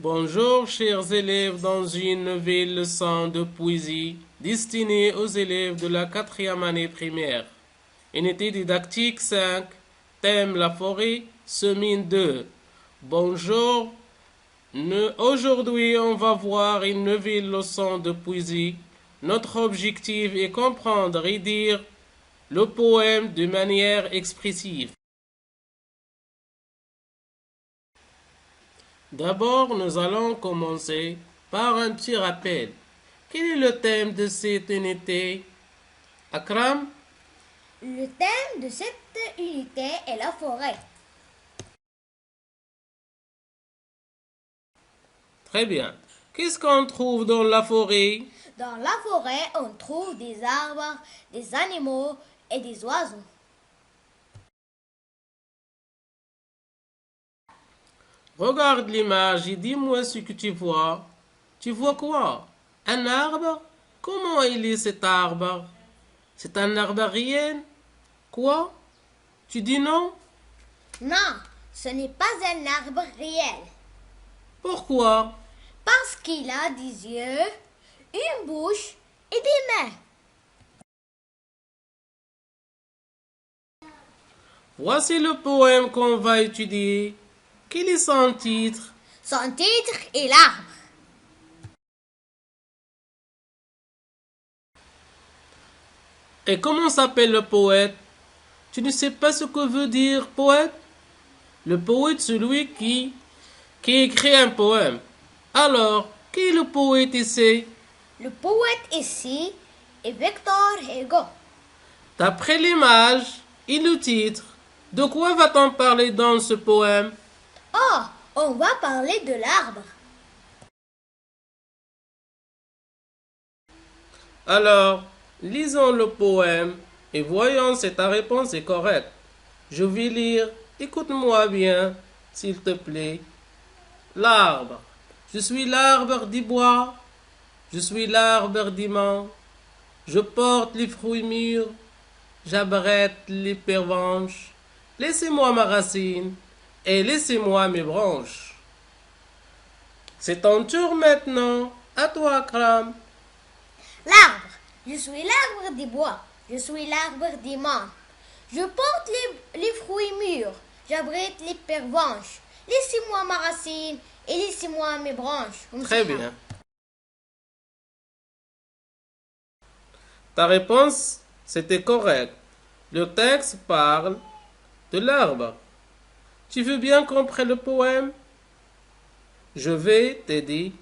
Bonjour chers élèves dans une nouvelle leçon de poésie destinée aux élèves de la 4e année primaire. Unité didactique 5, thème la forêt, semaine 2. Bonjour, aujourd'hui on va voir une nouvelle leçon de poésie. Notre objectif est comprendre et dire le poème de manière expressive. D'abord, nous allons commencer par un petit rappel. Quel est le thème de cette unité? Akram? Le thème de cette unité est la forêt. Très bien. Qu'est-ce qu'on trouve dans la forêt? Dans la forêt, on trouve des arbres, des animaux et des oiseaux. Regarde l'image et dis-moi ce que tu vois. Tu vois quoi? Un arbre? Comment il est cet arbre? C'est un arbre réel? Quoi? Tu dis non? Non, ce n'est pas un arbre réel. Pourquoi? Parce qu'il a des yeux, une bouche et des mains. Voici le poème qu'on va étudier. Quel est son titre? Son titre est l'arbre. Et comment s'appelle le poète? Tu ne sais pas ce que veut dire poète? Le poète, celui qui écrit un poème. Alors, qui est le poète ici? Le poète ici est Victor Hugo. D'après l'image et le titre, de quoi va-t-on parler dans ce poème? Oh, on va parler de l'arbre. Alors, lisons le poème et voyons si ta réponse est correcte. Je vais lire. Écoute-moi bien, s'il te plaît. L'arbre. Je suis l'arbre du bois. Je suis l'arbre du mont. Je porte les fruits mûrs. J'abrite les pervenches. Laissez-moi ma racine et laissez-moi mes branches. C'est ton tour maintenant. À toi, Akram. L'arbre. Je suis l'arbre des bois. Je suis l'arbre des monts. Je porte les fruits mûrs. J'abrite les pervenches. Laissez-moi ma racine et laissez-moi mes branches. Très bien. Ta réponse, c'était correct. Le texte parle de l'arbre. Tu veux bien comprendre le poème? Je vais t'aider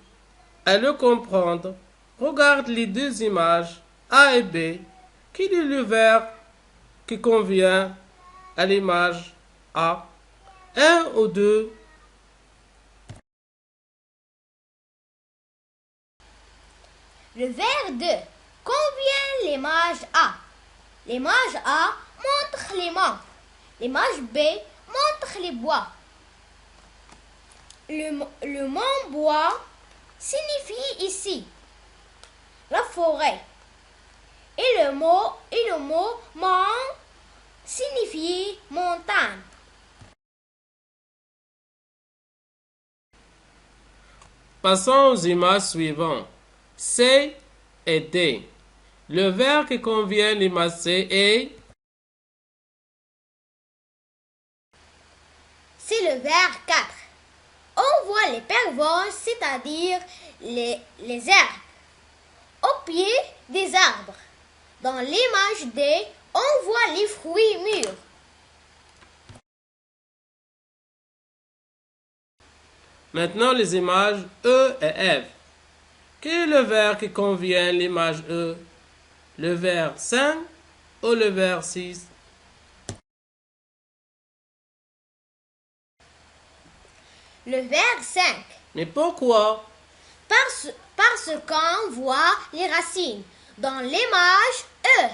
à le comprendre. Regarde les deux images, A et B. Quel est le vers qui convient à l'image A? Un ou deux? Le vers 2 convient l'image A. L'image A montre les monts. L'image B montre les bois. Le mont bois signifie ici la forêt. Et le mot mont signifie montagne. Passons aux images suivantes. C et D. Le vers qui convient à l'image C est... C'est le vers 4. On voit les pervenches, c'est-à-dire les herbes, au pied des arbres. Dans l'image D, on voit les fruits mûrs. Maintenant les images E et F. Quel est le vers qui convient à l'image E? Le vers 5 ou le vers 6? Le vers 5. Mais pourquoi? Parce qu'on voit les racines dans l'image E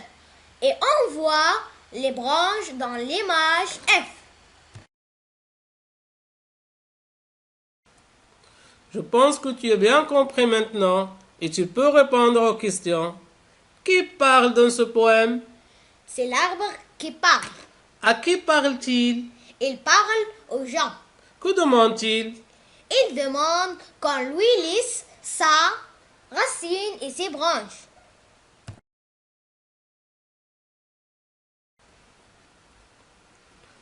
et on voit les branches dans l'image F. Je pense que tu as bien compris maintenant et tu peux répondre aux questions. Qui parle dans ce poème? C'est l'arbre qui parle. À qui parle-t-il? Il parle aux gens. Que demande-t-il? Il demande qu'on lui lisse sa racine et ses branches.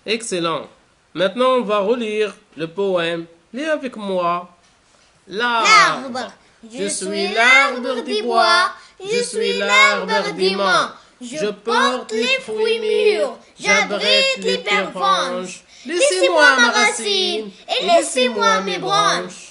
Excellent. Maintenant, on va relire le poème. Lis avec moi. L'arbre. Je suis l'arbre des bois, je suis l'arbre des monts. Je porte les fruits mûrs, j'abrite les pervenches. Laissez-moi ma racine et laissez-moi mes branches.